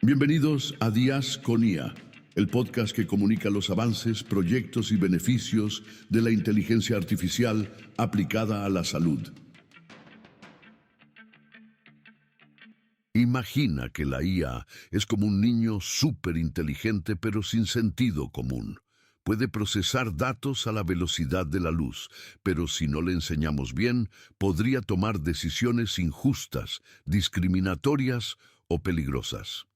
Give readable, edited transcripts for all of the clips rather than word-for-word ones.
Bienvenidos a Días con IA, el podcast que comunica los avances, proyectos y beneficios de la inteligencia artificial aplicada a la salud. Imagina que la IA es como un niño súper inteligente pero sin sentido común. Puede procesar datos a la velocidad de la luz, pero si no le enseñamos bien, podría tomar decisiones injustas, discriminatorias o peligrosas.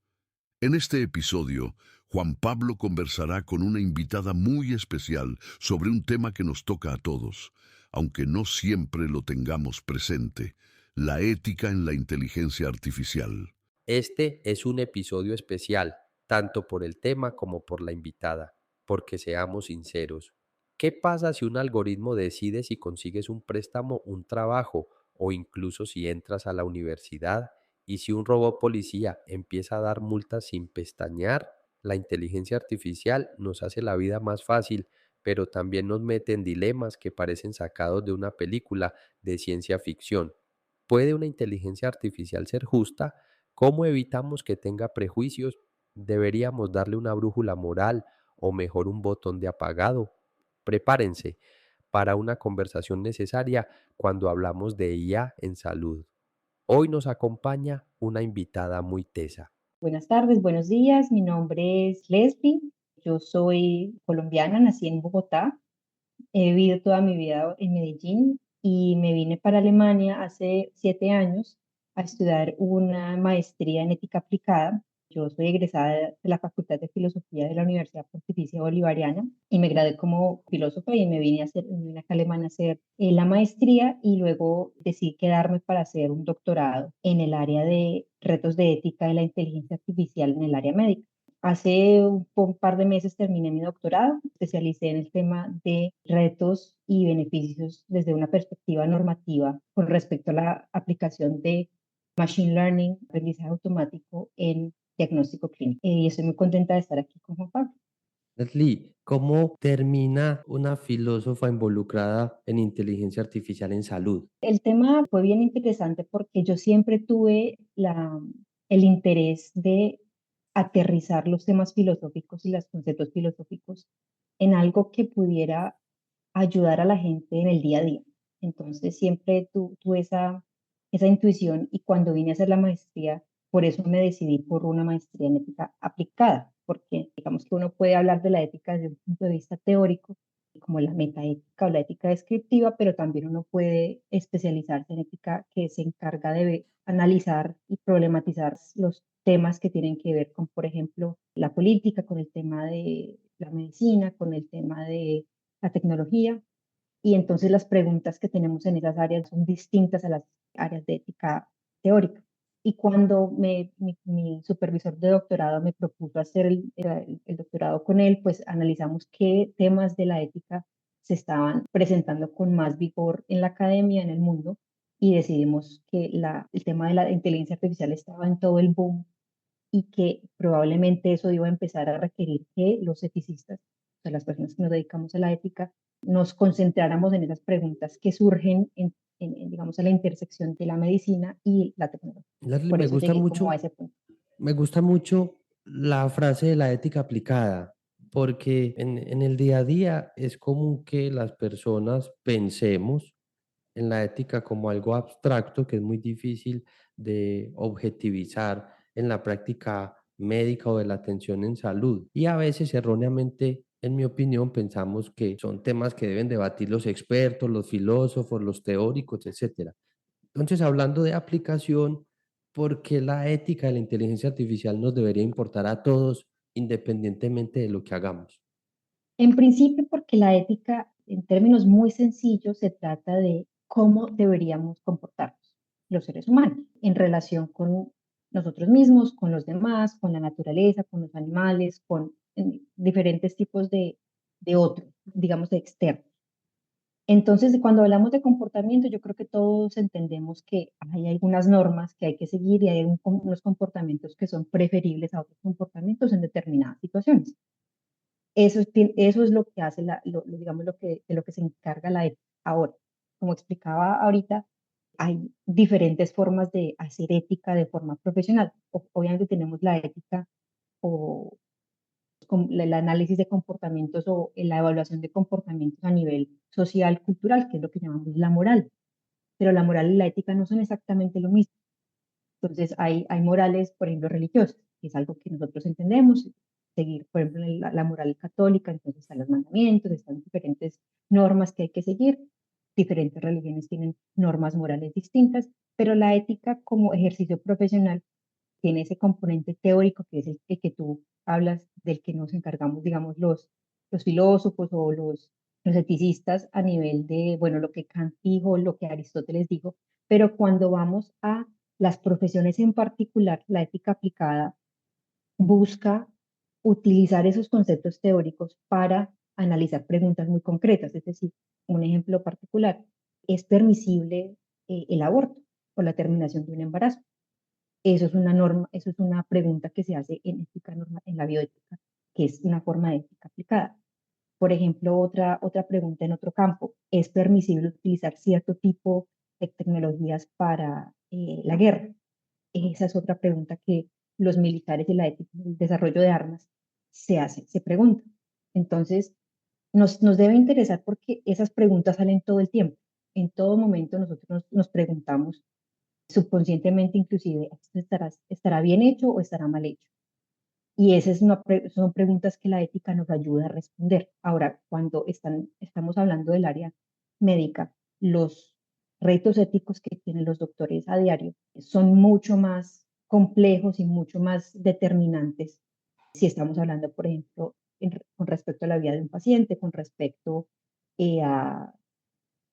En este episodio, Juan Pablo conversará con una invitada muy especial sobre un tema que nos toca a todos, aunque no siempre lo tengamos presente: la ética en la inteligencia artificial. Este es un episodio especial, tanto por el tema como por la invitada, porque seamos sinceros. ¿Qué pasa si un algoritmo decide si consigues un préstamo, un trabajo o incluso si entras a la universidad? ¿Y si un robot policía empieza a dar multas sin pestañear? La inteligencia artificial nos hace la vida más fácil, pero también nos mete en dilemas que parecen sacados de una película de ciencia ficción. ¿Puede una inteligencia artificial ser justa? ¿Cómo evitamos que tenga prejuicios? ¿Deberíamos darle una brújula moral o mejor un botón de apagado? Prepárense para una conversación necesaria cuando hablamos de IA en salud. Hoy nos acompaña una invitada muy tesa. Buenas tardes, buenos días. Mi nombre es Leslie. Yo soy colombiana, nací en Bogotá. He vivido toda mi vida en Medellín y me vine para Alemania hace 7 años a estudiar una maestría en ética aplicada. Yo soy egresada de la Facultad de Filosofía de la Universidad Pontificia Bolivariana y me gradué como filósofa y me vine acá a Alemania a hacer la maestría y luego decidí quedarme para hacer un doctorado en el área de retos de ética de la inteligencia artificial en el área médica. Hace un par de meses terminé mi doctorado, especialicé en el tema de retos y beneficios desde una perspectiva normativa con respecto a la aplicación de Machine Learning, aprendizaje automático en diagnóstico clínico. Y estoy muy contenta de estar aquí con Juan Pablo. Leslie, ¿cómo termina una filósofa involucrada en inteligencia artificial en salud? El tema fue bien interesante porque yo siempre tuve el interés de aterrizar los temas filosóficos y los conceptos filosóficos en algo que pudiera ayudar a la gente en el día a día. Entonces siempre tuve esa intuición y cuando vine a hacer la maestría, por eso me decidí por una maestría en ética aplicada, porque digamos que uno puede hablar de la ética desde un punto de vista teórico, como la metaética o la ética descriptiva, pero también uno puede especializarse en ética que se encarga de analizar y problematizar los temas que tienen que ver con, por ejemplo, la política, con el tema de la medicina, con el tema de la tecnología. Y entonces las preguntas que tenemos en esas áreas son distintas a las áreas de ética teórica. Y cuando mi supervisor de doctorado me propuso hacer el doctorado con él, pues analizamos qué temas de la ética se estaban presentando con más vigor en la academia, en el mundo, y decidimos que el tema de la inteligencia artificial estaba en todo el boom y que probablemente eso iba a empezar a requerir que los eticistas, o sea, las personas que nos dedicamos a la ética, nos concentráramos en esas preguntas que surgen digamos, a la intersección de la medicina y la tecnología. Leslie, Por eso llegué como a ese punto. me gusta mucho la frase de la ética aplicada, porque en el día a día es común que las personas pensemos en la ética como algo abstracto que es muy difícil de objetivizar en la práctica médica o de la atención en salud. Y a veces erróneamente, en mi opinión, pensamos que son temas que deben debatir los expertos, los filósofos, los teóricos, etcétera. Entonces, hablando de aplicación, ¿por qué la ética de la inteligencia artificial nos debería importar a todos independientemente de lo que hagamos? En principio, porque la ética, en términos muy sencillos, se trata de cómo deberíamos comportarnos los seres humanos en relación con nosotros mismos, con los demás, con la naturaleza, con los animales, con diferentes tipos de otros, digamos, de externos. Entonces, cuando hablamos de comportamiento, yo creo que todos entendemos que hay algunas normas que hay que seguir y hay unos comportamientos que son preferibles a otros comportamientos en determinadas situaciones. Eso es lo que hace, digamos, de lo que se encarga la ética. Ahora, como explicaba ahorita, Hay diferentes formas de hacer ética de forma profesional. Obviamente tenemos la ética o el análisis de comportamientos o la evaluación de comportamientos a nivel social, cultural, que es lo que llamamos la moral. Pero la moral y la ética no son exactamente lo mismo. Entonces, hay morales, por ejemplo, religiosas, que es algo que nosotros entendemos, seguir, por ejemplo, la moral católica, entonces están los mandamientos, están diferentes normas que hay que seguir, diferentes religiones tienen normas morales distintas, pero la ética como ejercicio profesional tiene ese componente teórico que es el que tú hablas, del que nos encargamos, digamos, los filósofos o los eticistas a nivel de, bueno, lo que Kant dijo, lo que Aristóteles dijo, pero cuando vamos a las profesiones en particular, la ética aplicada busca utilizar esos conceptos teóricos para analizar preguntas muy concretas. Es decir, un ejemplo particular, ¿es permisible el aborto o la terminación de un embarazo? Eso es una norma, eso es una pregunta que se hace en ética norma, en la bioética, que es una forma de ética aplicada. Por ejemplo, otra pregunta en otro campo, ¿es permisible utilizar cierto tipo de tecnologías para la guerra? Esa es otra pregunta que los militares y la ética del desarrollo de armas se preguntan. Entonces, nos debe interesar porque esas preguntas salen todo el tiempo. En todo momento nosotros nos preguntamos subconscientemente inclusive, ¿esto estará bien hecho o estará mal hecho? Y esas son preguntas que la ética nos ayuda a responder. Ahora, cuando estamos hablando del área médica, los retos éticos que tienen los doctores a diario son mucho más complejos y mucho más determinantes. Si estamos hablando, por ejemplo, con respecto a la vida de un paciente, con respecto a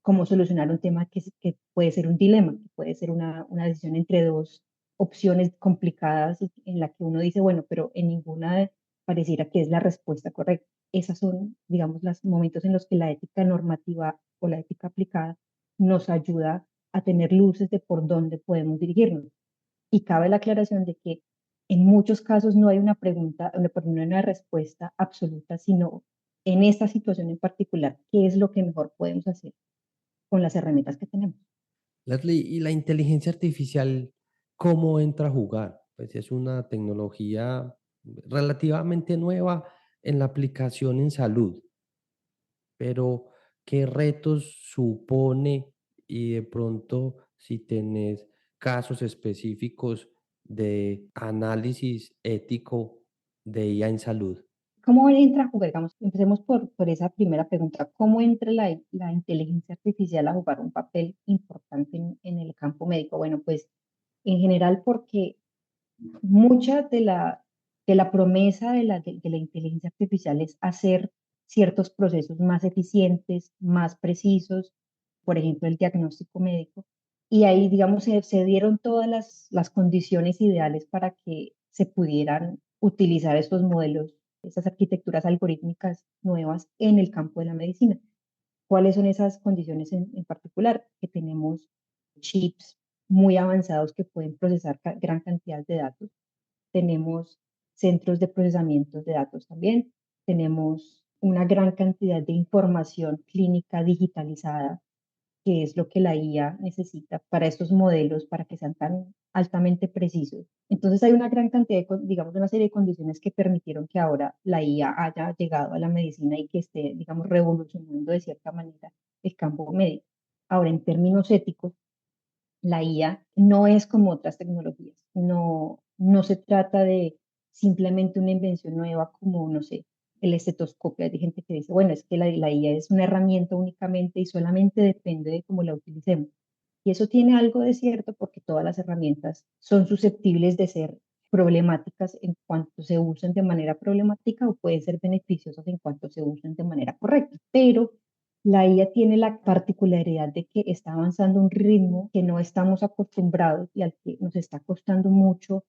cómo solucionar un tema que puede ser un dilema, que puede ser una decisión entre dos opciones complicadas en la que uno dice, bueno, pero en ninguna pareciera que es la respuesta correcta. Esas son, digamos, los momentos en los que la ética normativa o la ética aplicada nos ayuda a tener luces de por dónde podemos dirigirnos. Y cabe la aclaración de que en muchos casos no hay una pregunta, no hay una respuesta absoluta, sino en esta situación en particular, ¿qué es lo que mejor podemos hacer con las herramientas que tenemos? Leslie, ¿y la inteligencia artificial cómo entra a jugar? Pues es una tecnología relativamente nueva en la aplicación en salud, pero ¿qué retos supone? Y de pronto, si tenés casos específicos de análisis ético de IA en salud. ¿Cómo entra a jugar? Digamos, empecemos por esa primera pregunta. ¿Cómo entra la inteligencia artificial a jugar un papel importante en el campo médico? Bueno, pues en general porque mucha de la promesa de la inteligencia artificial es hacer ciertos procesos más eficientes, más precisos, por ejemplo, el diagnóstico médico. Y ahí, digamos, se dieron todas las condiciones ideales para que se pudieran utilizar estos modelos, esas arquitecturas algorítmicas nuevas en el campo de la medicina. ¿Cuáles son esas condiciones en particular? Que tenemos chips muy avanzados que pueden procesar gran cantidad de datos. Tenemos centros de procesamiento de datos también. Tenemos una gran cantidad de información clínica digitalizada, que es lo que la IA necesita para estos modelos, para que sean tan altamente precisos. Entonces hay una gran cantidad digamos, una serie de condiciones que permitieron que ahora la IA haya llegado a la medicina y que esté, digamos, revolucionando de cierta manera el campo médico. Ahora, en términos éticos, la IA no es como otras tecnologías. No se trata de simplemente una invención nueva como, no sé, el estetoscopio. Hay gente que dice, bueno, es que la IA es una herramienta únicamente y solamente depende de cómo la utilicemos. Y eso tiene algo de cierto porque todas las herramientas son susceptibles de ser problemáticas en cuanto se usen de manera problemática o pueden ser beneficiosas en cuanto se usen de manera correcta. Pero la IA tiene la particularidad de que está avanzando a un ritmo que no estamos acostumbrados y al que nos está costando mucho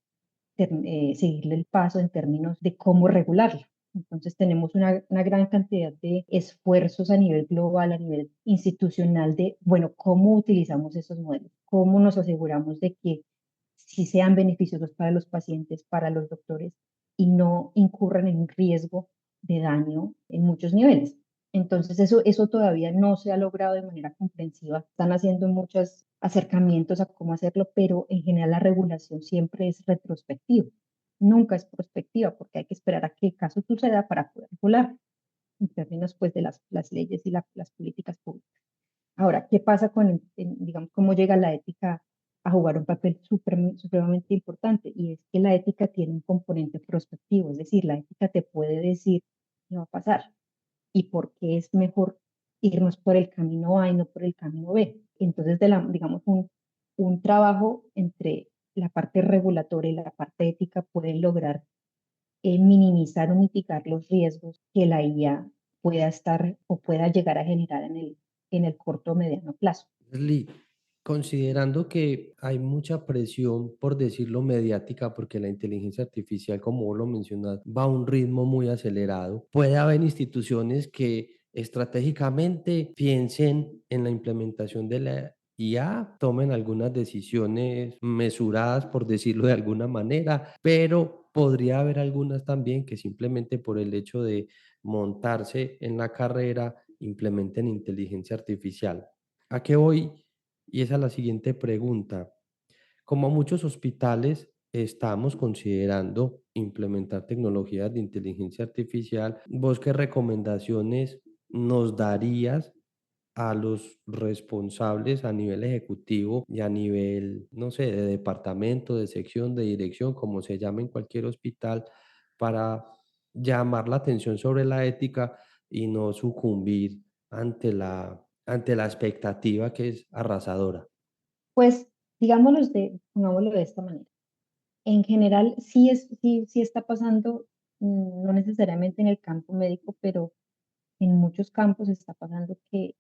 seguirle el paso en términos de cómo regularla. Entonces tenemos una gran cantidad de esfuerzos a nivel global, a nivel institucional, de, bueno, cómo utilizamos esos modelos, cómo nos aseguramos de que sí sean beneficiosos para los pacientes, para los doctores y no incurran en un riesgo de daño en muchos niveles. Entonces eso todavía no se ha logrado de manera comprensiva. Están haciendo muchos acercamientos a cómo hacerlo, pero en general la regulación siempre es retrospectiva, nunca es prospectiva, porque hay que esperar a que el caso suceda para poder regular en términos pues de las leyes y las políticas públicas. Ahora, ¿qué pasa digamos, cómo llega la ética a jugar un papel supremamente importante? Y es que la ética tiene un componente prospectivo, es decir, la ética te puede decir qué va a pasar y por qué es mejor irnos por el camino A y no por el camino B. Entonces, digamos, un trabajo entre la parte regulatoria y la parte ética puede lograr minimizar o mitigar los riesgos que la IA pueda estar o pueda llegar a generar en el corto o mediano plazo. Lee, considerando que hay mucha presión, por decirlo, mediática, porque la inteligencia artificial, como vos lo mencionas, va a un ritmo muy acelerado, puede haber instituciones que estratégicamente piensen en la implementación de la IA, tomen algunas decisiones mesuradas, por decirlo de alguna manera, pero podría haber algunas también que simplemente por el hecho de montarse en la carrera implementen inteligencia artificial. ¿A qué voy? Y esa es la siguiente pregunta. Como muchos hospitales estamos considerando implementar tecnologías de inteligencia artificial, ¿vos qué recomendaciones nos darías a los responsables a nivel ejecutivo y a nivel, no sé, de departamento, de sección, de dirección, como se llame en cualquier hospital, para llamar la atención sobre la ética y no sucumbir ante la expectativa que es arrasadora? Pues pongámoslo de esta manera. En general, sí está pasando, no necesariamente en el campo médico, pero en muchos campos está pasando que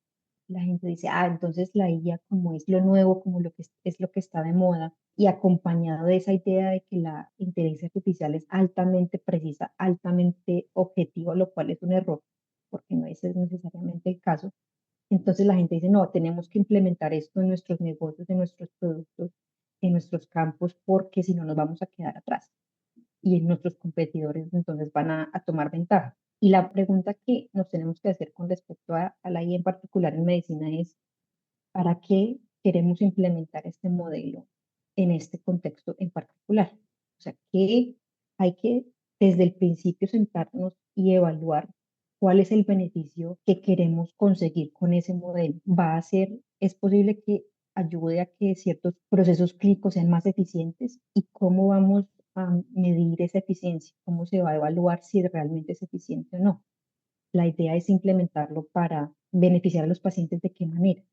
la gente dice, entonces la IA como es lo nuevo, como es lo que está de moda, y acompañado de esa idea de que la inteligencia artificial es altamente precisa, altamente objetiva, lo cual es un error, porque no ese es necesariamente el caso. Entonces la gente dice, no, tenemos que implementar esto en nuestros negocios, en nuestros productos, en nuestros campos, porque si no nos vamos a quedar atrás y nuestros competidores entonces van a tomar ventaja. Y la pregunta que nos tenemos que hacer con respecto a la IA en particular en medicina es, ¿para qué queremos implementar este modelo en este contexto en particular? O sea, que hay que desde el principio sentarnos y evaluar cuál es el beneficio que queremos conseguir con ese modelo. Es posible que ayude a que ciertos procesos clínicos sean más eficientes y cómo vamos a medir esa eficiencia, cómo se va a evaluar si realmente es eficiente o no. La idea es implementarlo para beneficiar a los pacientes de qué manera.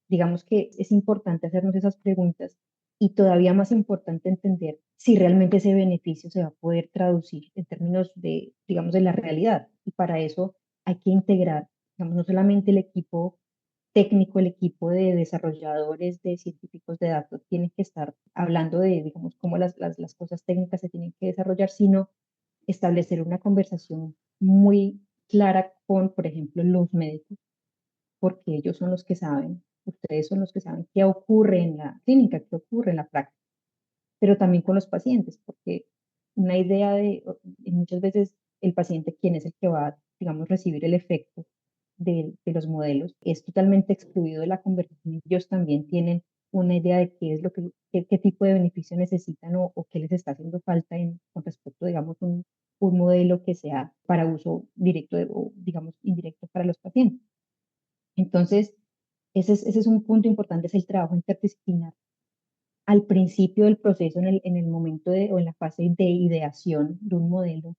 Digamos que es importante hacernos esas preguntas y todavía más importante entender si realmente ese beneficio se va a poder traducir en términos de, digamos, de la realidad. Y para eso hay que integrar, digamos, no solamente el equipo técnico, el equipo de desarrolladores, de científicos de datos, tienen que estar hablando de, digamos, cómo las cosas técnicas se tienen que desarrollar, sino establecer una conversación muy clara con, por ejemplo, los médicos porque ellos son los que saben, ustedes son los que saben qué ocurre en la clínica, qué ocurre en la práctica, pero también con los pacientes, porque una idea muchas veces el paciente, quien es el que va, digamos, recibir el efecto de los modelos, es totalmente excluido de la conversación. Ellos también tienen una idea de qué es qué tipo de beneficio necesitan o qué les está haciendo falta con respecto, digamos, un modelo que sea para uso directo o, digamos, indirecto para los pacientes. Entonces, ese es un punto importante, es el trabajo interdisciplinar. Al principio del proceso, en el momento o en la fase de ideación de un modelo,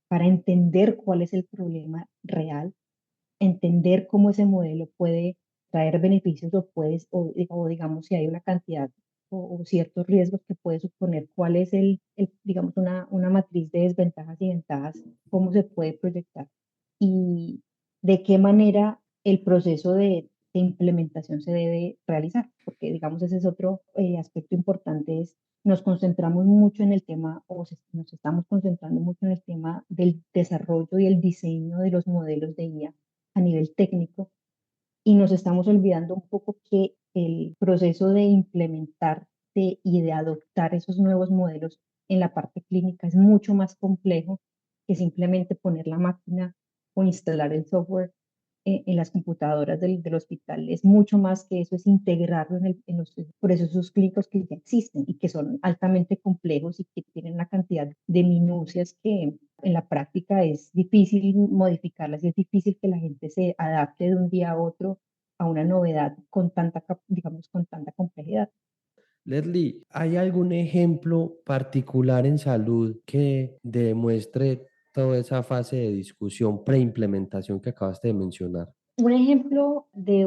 para entender cuál es el problema real, entender cómo ese modelo puede traer beneficios o digamos si hay una cantidad o ciertos riesgos que puede suponer, cuál es digamos, una matriz de desventajas y ventajas, cómo se puede proyectar y de qué manera el proceso de implementación se debe realizar, porque digamos ese es otro aspecto importante, nos concentramos mucho en el tema nos estamos concentrando mucho en el tema del desarrollo y el diseño de los modelos de IA a nivel técnico y nos estamos olvidando un poco que el proceso de implementar y de adoptar esos nuevos modelos en la parte clínica es mucho más complejo que simplemente poner la máquina o instalar el software en las computadoras del hospital. Es mucho más que eso, es integrarlo en los procesos clínicos que ya existen y que son altamente complejos y que tienen una cantidad de minucias que en la práctica es difícil modificarlas y es difícil que la gente se adapte de un día a otro a una novedad con tanta, digamos, con tanta complejidad. Leslie, ¿hay algún ejemplo particular en salud que demuestre toda esa fase de discusión, preimplementación que acabaste de mencionar? Un ejemplo de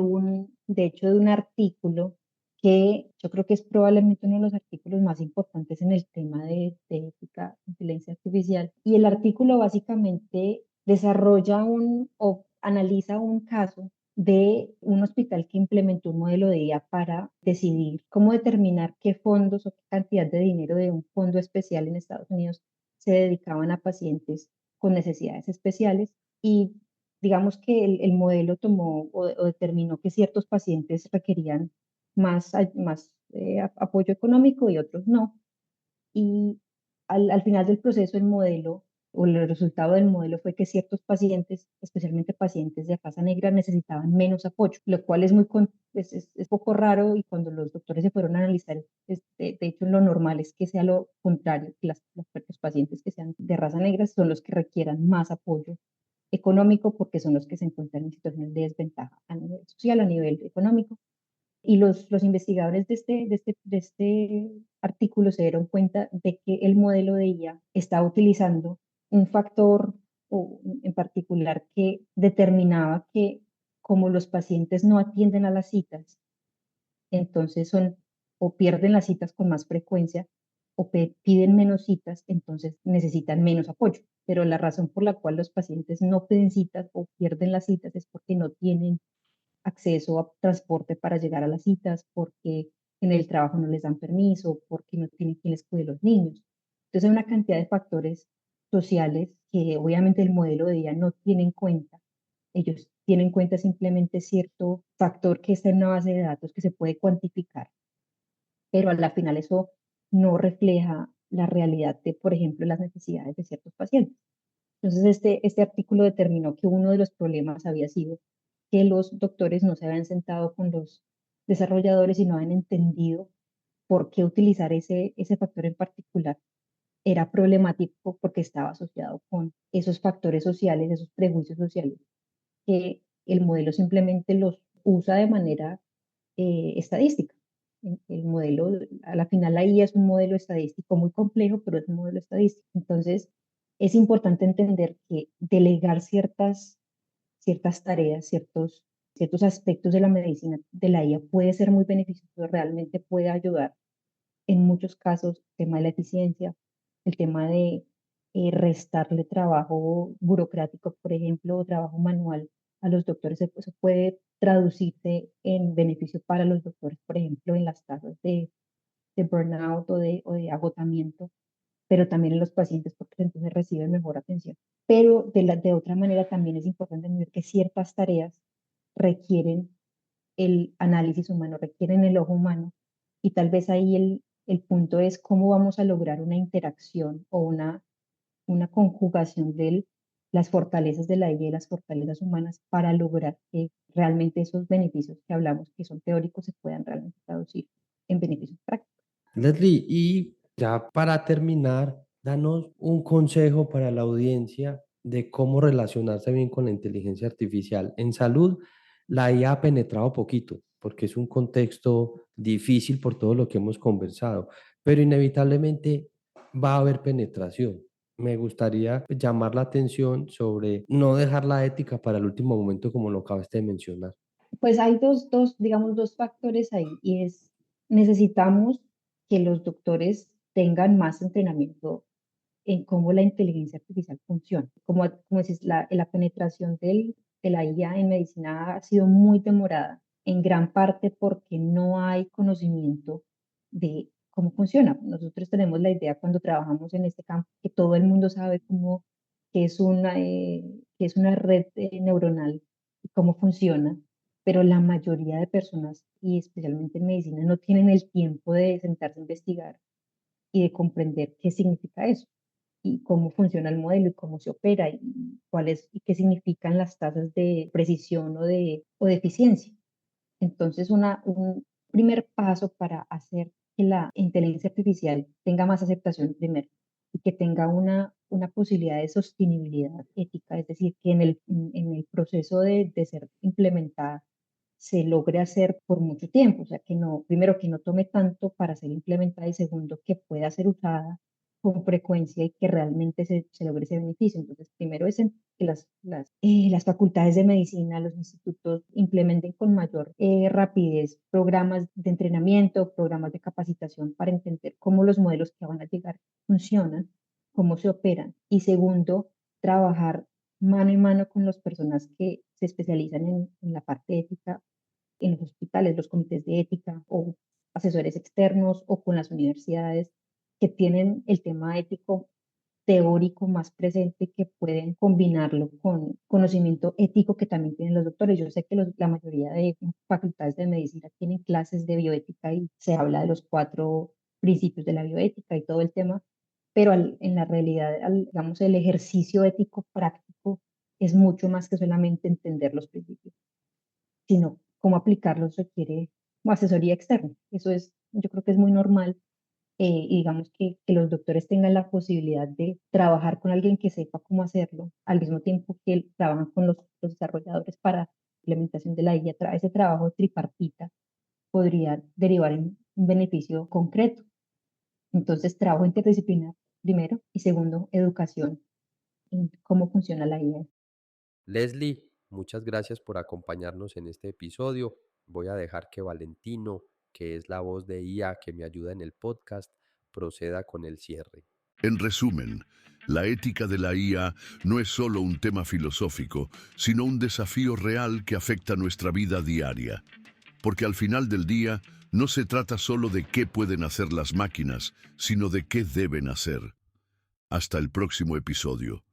hecho, de un artículo que yo creo que es probablemente uno de los artículos más importantes en el tema de ética, inteligencia artificial. Y el artículo básicamente desarrolla o analiza un caso de un hospital que implementó un modelo de IA para decidir cómo determinar qué fondos o qué cantidad de dinero de un fondo especial en Estados Unidos se dedicaban a pacientes con necesidades especiales. Y digamos que el modelo tomó o determinó que ciertos pacientes requerían más apoyo económico y otros no. Y al final del proceso, el modelo o el resultado del modelo fue que ciertos pacientes, especialmente pacientes de raza negra, necesitaban menos apoyo, lo cual es es poco raro y cuando los doctores se fueron a analizar, de hecho lo normal es que sea lo contrario, que los pacientes que sean de raza negra son los que requieran más apoyo económico porque son los que se encuentran en situaciones de desventaja a nivel social, a nivel económico. Y los investigadores de este artículo se dieron cuenta de que el modelo de IA está utilizando un factor en particular que determinaba que como los pacientes no atienden a las citas, entonces son o pierden las citas con más frecuencia o piden menos citas, entonces necesitan menos apoyo. Pero la razón por la cual los pacientes no piden citas o pierden las citas es porque no tienen acceso a transporte para llegar a las citas, porque en el trabajo no les dan permiso, porque no tienen quien les cuide los niños. Entonces hay una cantidad de factores sociales que obviamente el modelo de día no tiene en cuenta. Ellos tienen en cuenta simplemente cierto factor que está en una base de datos que se puede cuantificar, pero a la final eso no refleja la realidad de, por ejemplo, las necesidades de ciertos pacientes. Entonces, este artículo determinó que uno de los problemas había sido que los doctores no se habían sentado con los desarrolladores y no habían entendido por qué utilizar ese factor en particular era problemático porque estaba asociado con esos factores sociales, esos prejuicios sociales, que el modelo simplemente los usa de manera estadística. El modelo, a la final la IA es un modelo estadístico muy complejo, pero es un modelo estadístico. Entonces, es importante entender que delegar ciertas tareas, ciertos aspectos de la medicina de la IA puede ser muy beneficioso, realmente puede ayudar en muchos casos, el tema de la eficiencia, el tema de restarle trabajo burocrático, por ejemplo, o trabajo manual a los doctores, eso puede traducirse en beneficio para los doctores, por ejemplo, en las tasas de burnout o de agotamiento, pero también en los pacientes porque entonces reciben mejor atención. Pero de otra manera también es importante entender que ciertas tareas requieren el análisis humano, requieren el ojo humano y tal vez ahí el punto es cómo vamos a lograr una interacción o una conjugación de las fortalezas de la IA y las fortalezas humanas para lograr que realmente esos beneficios que hablamos, que son teóricos, se puedan realmente traducir en beneficios prácticos. Leslie, y ya para terminar, danos un consejo para la audiencia de cómo relacionarse bien con la inteligencia artificial. En salud, la IA ha penetrado poquito, porque es un contexto difícil por todo lo que hemos conversado, pero inevitablemente va a haber penetración. Me gustaría llamar la atención sobre no dejar la ética para el último momento, como lo acabaste de mencionar. Pues hay digamos, dos factores ahí y necesitamos que los doctores tengan más entrenamiento en cómo la inteligencia artificial funciona. Como dices, la penetración de la IA en medicina ha sido muy demorada, en gran parte porque no hay conocimiento de cómo funciona. Nosotros tenemos la idea cuando trabajamos en este campo que todo el mundo sabe que es una red neuronal y cómo funciona, pero la mayoría de personas, y especialmente en medicina, no tienen el tiempo de sentarse a investigar y de comprender qué significa eso. y cómo funciona el modelo y cómo se opera y cuáles y qué significan las tasas de precisión o de eficiencia. Entonces, un primer paso para hacer que la inteligencia artificial tenga más aceptación primero y que tenga una posibilidad de sostenibilidad ética, es decir, que en el proceso de ser implementada se logre hacer por mucho tiempo, o sea, que no, primero que no tome tanto para ser implementada y segundo que pueda ser usada con frecuencia y que realmente se logre ese beneficio. Entonces, primero es que las facultades de medicina, los institutos implementen con mayor rapidez programas de entrenamiento, programas de capacitación para entender cómo los modelos que van a llegar funcionan, cómo se operan. Y segundo, trabajar mano en mano con las personas que se especializan en la parte ética en los hospitales, los comités de ética o asesores externos o con las universidades que tienen el tema ético teórico más presente, que pueden combinarlo con conocimiento ético que también tienen los doctores. Yo sé que la mayoría de facultades de medicina tienen clases de bioética y se habla de los 4 principios de la bioética y todo el tema, pero en la realidad, digamos, el ejercicio ético práctico es mucho más que solamente entender los principios, sino cómo aplicarlos requiere asesoría externa. Eso es, yo creo que es muy normal, y digamos que los doctores tengan la posibilidad de trabajar con alguien que sepa cómo hacerlo, al mismo tiempo que trabajan con los desarrolladores para la implementación de la IA. Ese trabajo tripartita podría derivar en un beneficio concreto. Entonces, trabajo interdisciplinar primero y segundo, educación en cómo funciona la IA. Leslie, muchas gracias por acompañarnos en este episodio. Voy a dejar que Valentino, que es la voz de IA que me ayuda en el podcast, proceda con el cierre. En resumen, la ética de la IA no es solo un tema filosófico, sino un desafío real que afecta nuestra vida diaria. Porque al final del día, no se trata solo de qué pueden hacer las máquinas, sino de qué deben hacer. Hasta el próximo episodio.